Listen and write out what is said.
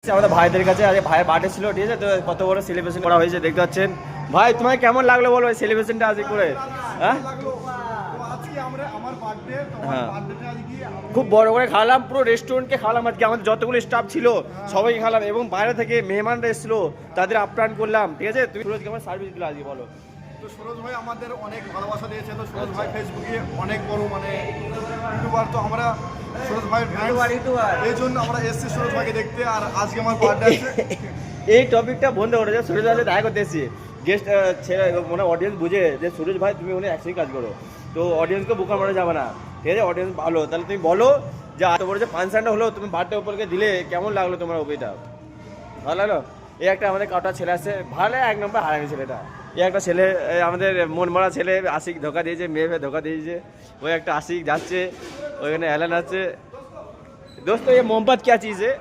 আমাদের ভাইদের কাছে আজ ভাইয়ের বার্থডে ছিল, ঠিক আছে? তো কত বড় সেলিব্রেশন করা হয়েছে দেখতে পাচ্ছেন। ভাই তোমার কেমন লাগলো বলো এই সেলিব্রেশনটা আজকে করে? হ্যাঁ, হ্যাঁ, খুব বড় করে খাওয়ালাম, পুরো রেস্টুরেন্টকে খাওয়ালাম আজকে, আমাদের যতগুলো স্টাফ ছিল সবাইকে খাওয়ালাম এবং বাইরে থেকে মেহমানরা এসেছিল তাদের আপ্যায়ন করলাম, ঠিক আছে? তুমি সুরজ কেমন সার্ভিস দিলো আজকে বলো? তো সুরজ ভাই আমাদের অনেক ভালোবাসা দিয়েছে। তো সুরজ ভাই ফেসবুকে অনেক বড় ইউটিউবার, তো আমরা সুরজ ভাইয়ের এই জন্য আমরা এসেছি সুরজ ভাইকে দেখতে। আর আজকে আমার বার্থডে আছে। এই টপিকটা বন্ধ করে যে সুরজ ভাই দেখা করতে এসেছি, গেস্ট ছেড়ে মানে অডিয়েন্স বুঝে যে সুরজ ভাই তুমি উনি একসাথে কাজ করো, তো অডিয়েন্সকে বোকা মারা যাবে না, ঠিক আছে? অডিয়েন্স ভালো, তাহলে তুমি বলো যে এত বড় যে ফাংশনটা হলো তুমি বার্থডে উপরকে দিলে কেমন লাগলো তোমার ওইটা? ভালো লাগলো? এই একটা আমাদের কাটা ছেলে আছে ভালো, এক নম্বর হারামি ছেলেটা। এই একটা ছেলে আমাদের মন মারা ছেলে, আশিক ধোকা দিয়েছে, মেয়ে ধোকা দিয়েছে। ওই একটা আশিক যাচ্ছে, ওইখানে অ্যালান আছে। दोस्तों ये मोहब्बत क्या चीज़ है?